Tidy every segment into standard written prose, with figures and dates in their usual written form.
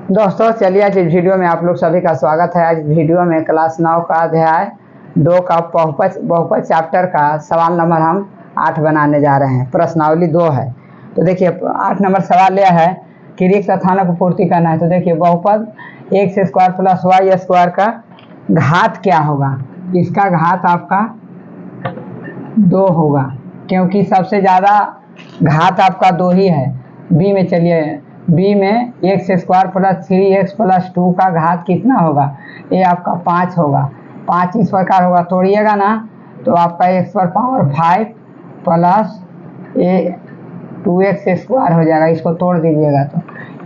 दोस्तों चलिए आज इस वीडियो में आप लोग सभी का स्वागत है। आज वीडियो में क्लास 9 का अध्याय 2 का बहुपद चैप्टर का सवाल नंबर हम 8 बनाने जा रहे हैं। प्रश्नावली 2 है। तो देखिए 8 नंबर सवाल यह है कि रिक्त स्थानों को पूर्ति करना है। तो देखिए बहुपद x² प्लस y² का घात क्या होगा। इसका घात आपका 2 होगा, क्योंकि सबसे ज़्यादा घात आपका 2 ही है। बी में चलिए, बी में x² प्लस 3x प्लस 2 का घात कितना होगा। ये आपका 5 होगा। 5 इस प्रकार होगा, तोड़िएगा ना तो आपका x⁵ प्लस 2x² हो जाएगा। इसको तोड़ दीजिएगा तो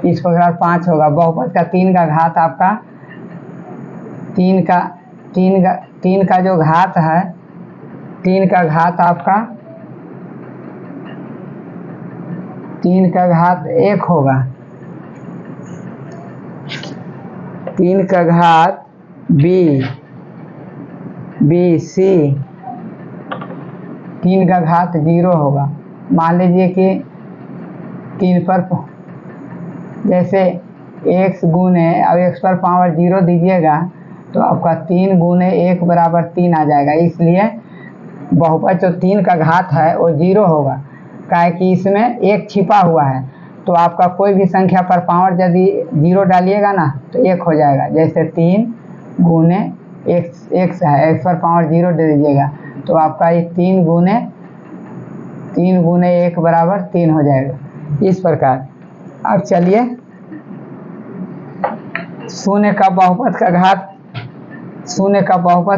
इस प्रकार 5 होगा। बहुपद का 3 का घात आपका 3 का जो घात है, 3 का घात आपका 3 का घात 1 होगा। 3 का घात BC 3 का घात 0 होगा। मान लीजिए कि 3 पर जैसे x गुने अब x पर पावर 0 दीजिएगा तो आपका 3 गुने 1 बराबर 3 आ जाएगा। इसलिए बहुपद जो 3 का घात है वो 0 होगा, काहे कि इसमें 1 छिपा हुआ है। तो आपका कोई भी संख्या पर पावर यदि 0 डालिएगा ना तो 1 हो जाएगा। जैसे 3 गुने x है, x पर पावर 0 दे दीजिएगा तो आपका ये 3 गुने 1 बराबर 3 हो जाएगा। इस प्रकार अब चलिए शून्य का बहुपद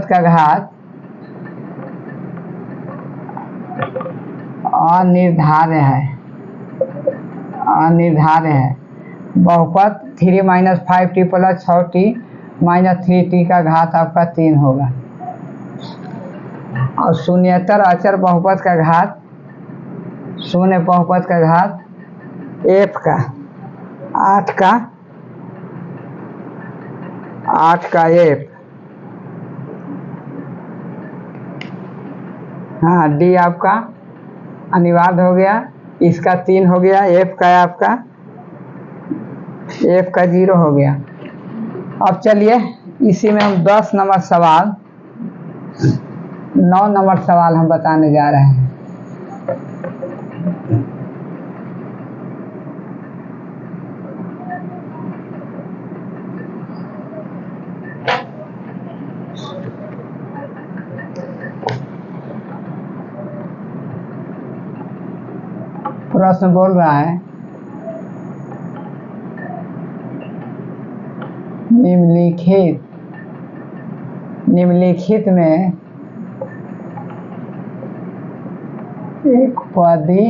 का घात अनिर्धार्य है। बहुपद 3 - 5t प्लस 6t - 3t का घात आपका 3 होगा। और शून्येतर अचर बहुपद का घात f का 8 का f, हाँ d आपका अनिवार्य हो गया, इसका 3 हो गया, f का आपका 0 हो गया। अब चलिए इसी में हम 9 नंबर सवाल हम बताने जा रहे हैं। प्रश्न बोल रहा है निम्नलिखित में एक पदी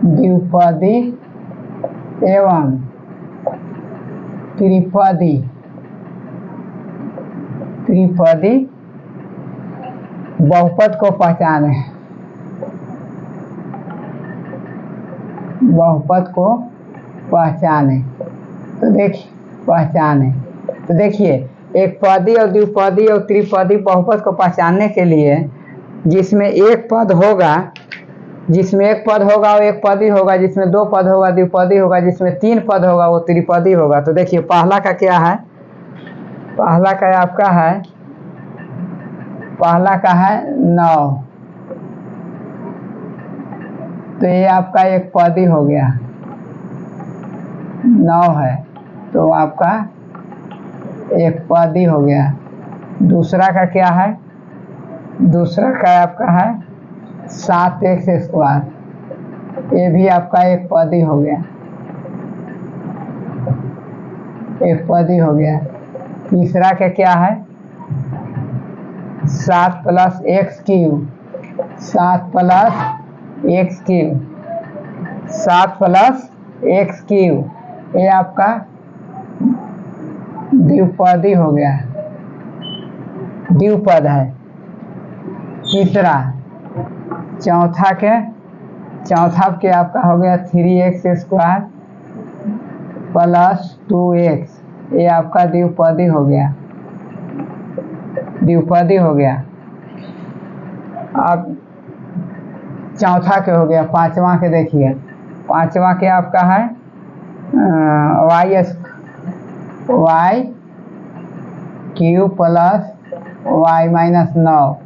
द्विपदी एवं त्रिपदी बहुपद को पहचाने। तो देखिए एक पदी और द्विपदी और त्रिपदी बहुपद को पहचानने के लिए जिसमें एक पद होगा वो एक पदी होगा, जिसमें 2 पद होगा द्विपदी होगा, जिसमें 3 पद होगा वो त्रिपदी होगा। तो देखिए पहला का क्या है, पहला का आपका है 9, तो ये आपका एक पदी हो गया, 9 है तो आपका एक पदी हो गया। दूसरा का क्या है, दूसरा का आपका है 7x², ये भी आपका एक पदी हो गया, एक पदी हो गया। तीसरा का क्या है 7 + x³, 7 + x³, ये आपका द्विपदी हो गया, द्विपद है। तीसरा चौथा के आपका हो गया 3x² प्लस 2x, ये आपका द्विपदी हो गया। अब चौथा के हो गया। पांचवा के देखिए, पांचवा के आपका है Y Q plus Y minus 9,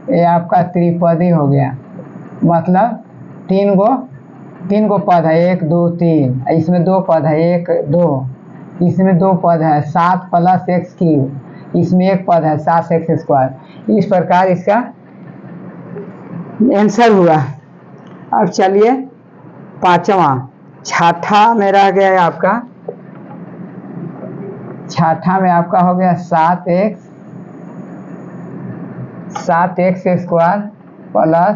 ये आपका त्रिपदी हो गया। मतलब तीन गो पद है, 1 2 3, इसमें 2 पद है, 1 2, इसमें 2 पद है, 7 प्लस एक्स क्यू, इसमें 1 पद है, 7 एक्स स्क्वायर। इस प्रकार इसका आंसर हुआ। अब चलिए पांचवा, छठा में रह गया है आपका, छठा में आपका हो गया 7x square plus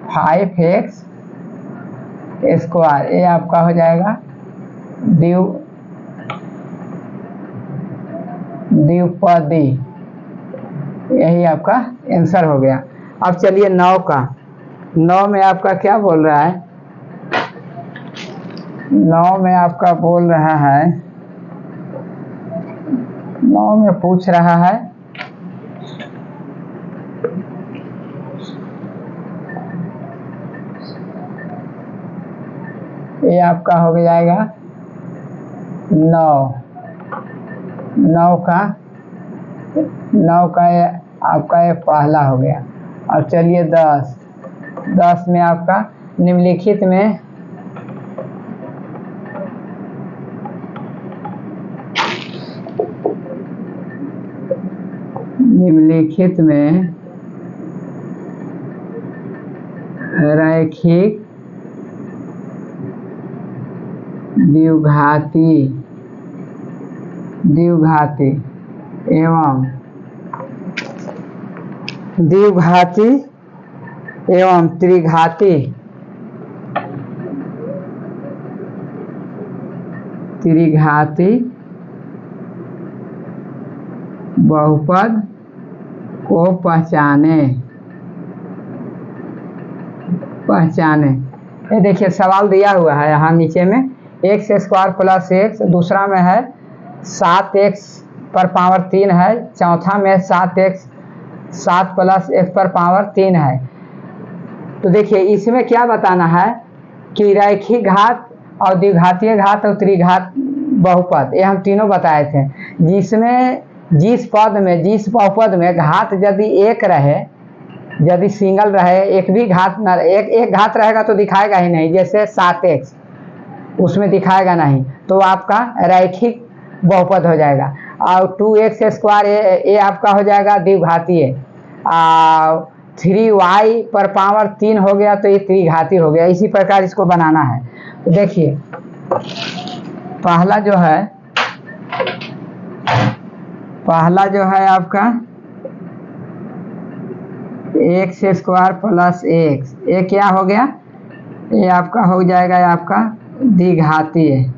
5x square, ये आपका हो जाएगा द्विपदी। यही आपका आंसर हो गया। अब चलिए 9 का, 9 में आपका क्या बोल रहा है, 9 में आपका बोल रहा है, 9 में पूछ रहा है ये आपका हो जाएगा 9 का ये आपका ये पहला हो गया। अब चलिए 10 में आपका निम्नलिखित में रैखिक द्विघाती एवं त्रिघाती बहुपद को पहचाने। ये देखिए सवाल दिया हुआ है यहाँ नीचे में, एक्स स्क्वायर प्लस एक्स, दूसरा में है 7x पर पावर 3 है, चौथा में 7 प्लस x पर पावर 3 है। तो देखिए इसमें क्या बताना है कि रैखिक घात और द्विघातीय घात और त्रिघात बहुपद, ये हम तीनों बताए थे, जिसमें जिस बहुपद में घात यदि एक रहे, यदि सिंगल रहे, एक भी घात न एक घात रहेगा तो दिखाएगा ही नहीं, जैसे 7x उसमें दिखाएगा नहीं, तो आपका रैखिक बहुपद हो जाएगा। और 2x स्क्वायर ये आपका हो जाएगा द्विघातीय, 3y पर पावर 3 हो गया तो ये त्रिघाती हो गया। इसी प्रकार इसको बनाना है। तो देखिए पहला जो है आपका एक्स स्क्वायर प्लस एक्स, ये क्या हो गया, ये आपका हो जाएगा आपका द्विघाती,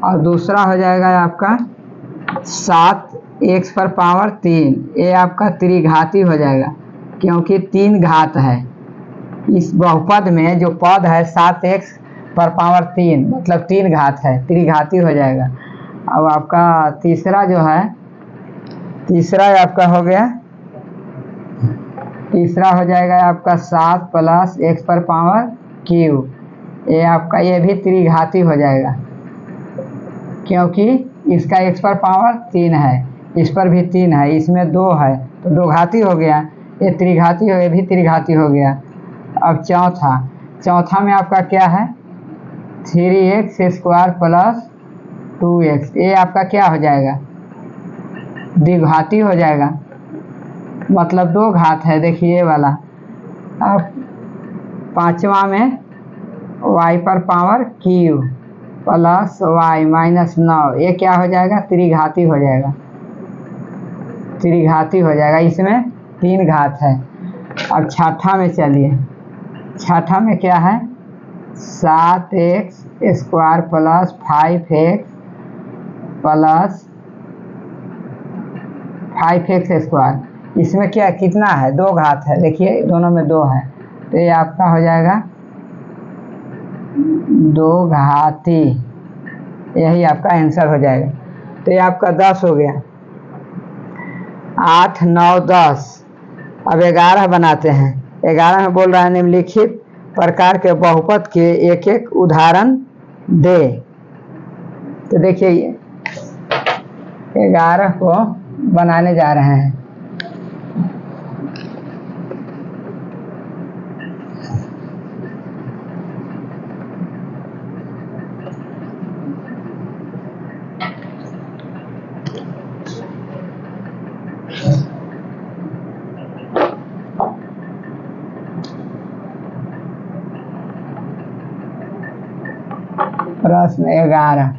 और दूसरा हो जाएगा आपका 7x पर पावर 3, ये आपका त्रिघाती हो जाएगा क्योंकि 3 घात है। इस बहुपद में जो पद है 7x पर पावर 3 मतलब 3 घात है, त्रिघाती हो जाएगा। अब आपका तीसरा आपका हो गया, तीसरा हो जाएगा आपका 7 प्लस x पर पावर क्यू, ये आपका ये भी त्रिघाती हो जाएगा क्योंकि इसका x पर पावर 3 है, इस पर भी 3 है, इसमें 2 है तो 2 घाती हो गया, ये त्रिघाती हो, ये भी त्रिघाती हो गया। अब चौथा में आपका क्या है 3x स्क्वायर प्लस 2x, ये आपका क्या हो जाएगा द्विघाती हो जाएगा, मतलब 2 घात है। देखिए ये वाला। अब पांचवा में y पर power q plus y minus 9, ये क्या हो जाएगा त्रिघाती हो जाएगा, इसमें 3 घात है। अब छठा में चलिए, छठा में क्या है 7x square plus 5x plus 5x square, इसमें क्या कितना है 2 घात है, देखिए दोनों में 2 है तो ये आपका हो जाएगा 2 घाती, यही आपका आंसर हो जाएगा। तो ये आपका 10 हो गया। 8, 9, 10। अब 11 बनाते हैं। 11 में बोल रहा है निम्नलिखित प्रकार के बहुपद के एक एक उदाहरण दे। तो देखिए 11 को बनाने जा रहे हैं। प्रश्न 11,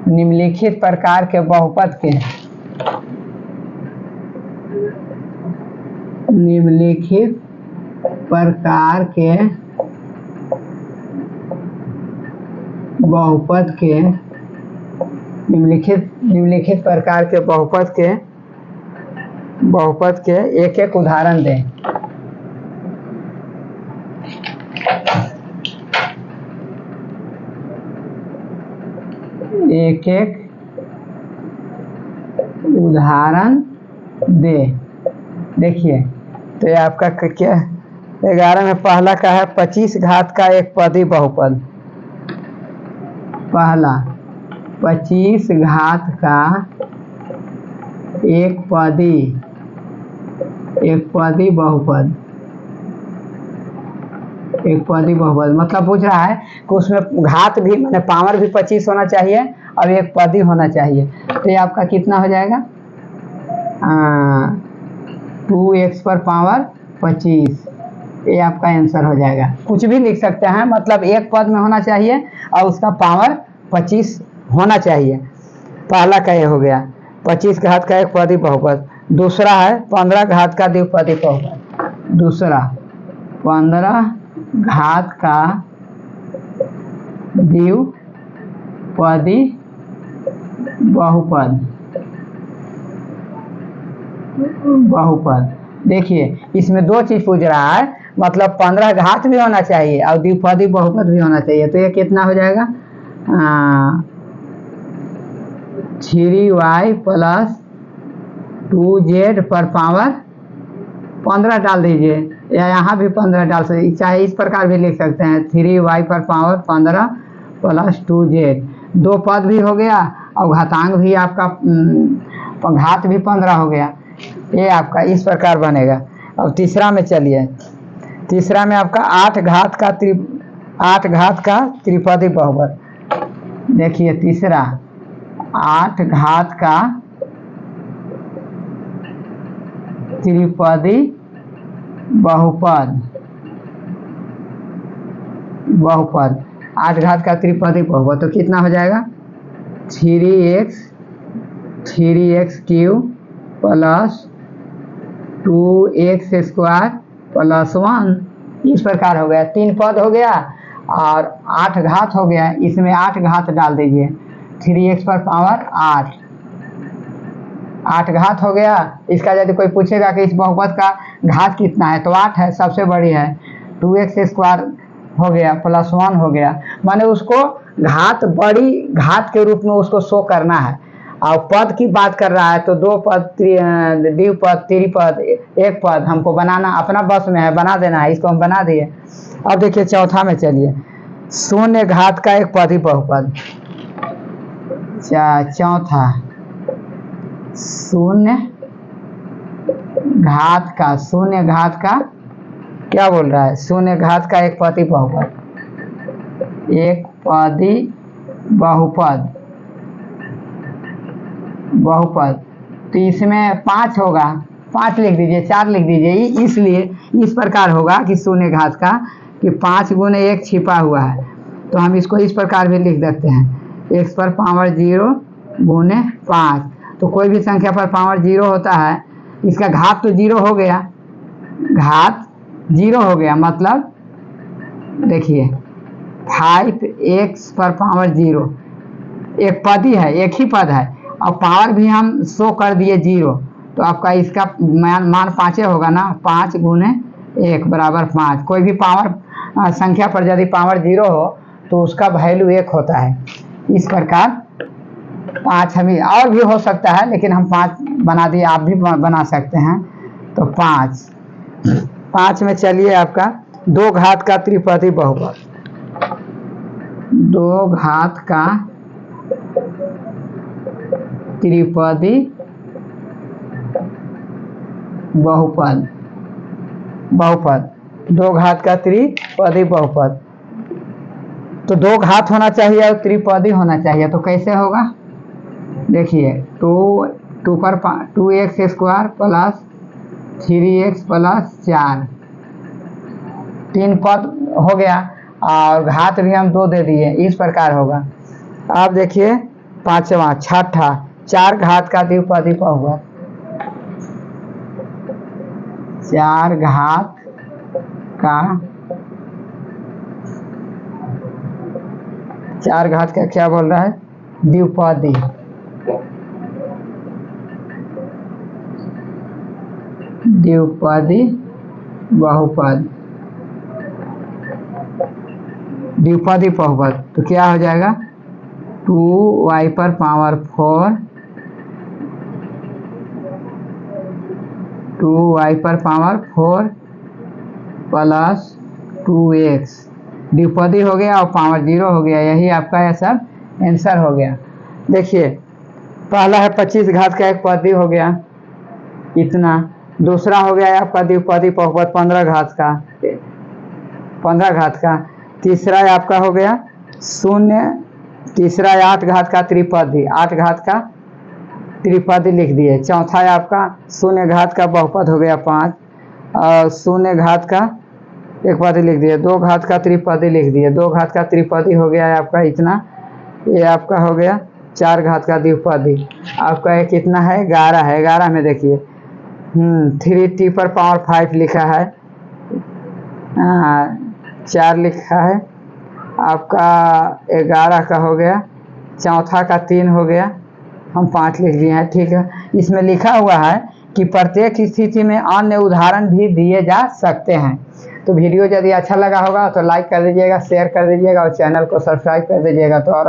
निम्नलिखित प्रकार के बहुपद के निम्नलिखित प्रकार के बहुपद के निम्नलिखित प्रकार के बहुपद के एक एक उदाहरण दें। एक एक उदाहरण दे। देखिए तो ये आपका क्या 11 में पहला का है 25 घात का एक पदी बहुपद। पहला 25 घात का एक पदी बहुपद। एक पदी बहुपद मतलब पूछ रहा है कि उसमें घात भी मैंने पावर भी 25 होना चाहिए और एक पदी होना चाहिए। तो ये आपका कितना हो जाएगा 2x पर पावर 25। ये आपका आंसर हो जाएगा। कुछ भी लिख सकते हैं, मतलब एक पद में होना चाहिए और उसका पावर 25 होना चाहिए। पहला का ये हो गया 25 घात का एक पदी बहुपद। दूसरा है 15 घात का द्विपदी बहुपद। दूसरा 15 घात का द्विपदी बहुपद। देखिए इसमें दो चीज पूछ रहा है, मतलब 15 घात भी होना चाहिए और द्विपदी बहुपद भी होना चाहिए। तो ये कितना हो जाएगा 3y प्लस 2z पर पावर 15 डाल दीजिए, या यहाँ भी 15 डाल सकते, चाहे इस प्रकार भी लिख सकते हैं 3y पर पावर 15 प्लस 2z। दो पद भी हो गया और घातांक भी आपका घात भी 15 हो गया। ये आपका इस प्रकार बनेगा। अब तीसरा में चलिए, तीसरा में आपका 8 घात का त्रिपदी बहुपद। देखिए तीसरा 8 घात का त्रिपदी बहुपद। 8 घात का त्रिपदी बहुपद तो कितना हो जाएगा 3x cube plus 2x square plus 1। इस प्रकार हो गया। 3 पद हो गया और 8 घात हो गया। इसमें 8 घात डाल दीजिए, 3x पर पावर 8 घात हो गया। इसका यदि कोई पूछेगा कि इस बहुपद का घात कितना है तो 8 है, सबसे बड़ी है। 2x स्क्वायर हो गया प्लस 1 हो गया, माने उसको घात बड़ी घात के रूप में उसको शो करना है। और पद की बात कर रहा है तो दो पद, द्विपद, त्रिपद, एक पद हमको बनाना अपना बस में है, बना देना है। इसको हम बना दिए। अब देखिए चौथा में चलिए 0 घात का एक पदी बहुपद। चौथा 0 घात का क्या बोल रहा है 0 घात का एक पदी बहुपद। एक पदी बहुपद तो इसमें 5 होगा, 5 लिख दीजिए, 4 लिख दीजिए। इसलिए इस प्रकार होगा कि 0 घात का कि 5 गुने 1 छिपा हुआ है, तो हम इसको इस प्रकार भी लिख देते हैं x पर पावर 0 गुने 5। तो कोई भी संख्या पर पावर 0 होता है, इसका घात तो 0 हो गया, घात 0 हो गया, मतलब देखिए 5x पर पावर 0 एक पद ही है, एक ही पद है और पावर भी हम शो कर दिए 0, तो आपका इसका मान 5 होगा ना। 5 गुने 1 बराबर 5। कोई भी पावर संख्या पर यदि पावर 0 हो तो उसका वैल्यू 1 होता है। इस प्रकार 5 हम और भी हो सकता है, लेकिन हम 5 बना दिए, आप भी बना सकते हैं। तो 5 में चलिए आपका 2 घात का त्रिपदी बहुपद, 2 घात का त्रिपदी बहुपद, 2 घात का त्रिपदी बहुपद। तो 2 घात होना चाहिए और त्रिपदी होना चाहिए। तो कैसे होगा, देखिए 2x square plus 3x plus 4, 3 पद हो गया और घात भी हम 2 दे दिए, इस प्रकार होगा। अब देखिए 5वां, 4 घात का द्विपदी बहुपद, 4 घात का, 4 घात का क्या बोल रहा है, द्विपदी, द्विपदी बहुपद, द्विपदी बहुपद। तो क्या हो जाएगा, 2y पर पावर 4, 2y पर पावर 4 प्लस 2x, द्विपदी हो गया और पावर 0 हो गया। यही आपका यह सब आंसर हो गया। देखिए पहला है 25 घात का एक पदी हो गया इतना, दूसरा हो गया आपका द्विपदी बहुपद 15 घात का, तीसरा आपका हो गया 0, तीसरा 8 घात का त्रिपदी, 8 घात का त्रिपदी लिख दिए। चौथा आपका 0 घात का बहुपद हो गया 5 और 0 घात का एक पदी लिख दिए, 2 घात का त्रिपदी लिख दिए, 2 घात का त्रिपदी हो गया है आपका इतना। ये आपका हो गया 4 घात का द्विपदी, आपका ये कितना है, 11 है। 11 में देखिए 3t पर पावर 5 लिखा है, 4 लिखा है आपका, 11 का हो गया, चौथा का 3 हो गया, हम 5 लिख दिए हैं। ठीक है, इसमें लिखा हुआ है कि प्रत्येक स्थिति में अन्य उदाहरण भी दिए जा सकते हैं। तो वीडियो यदि अच्छा लगा होगा तो लाइक कर दीजिएगा, शेयर कर दीजिएगा और चैनल को सब्सक्राइब कर दीजिएगा। तो और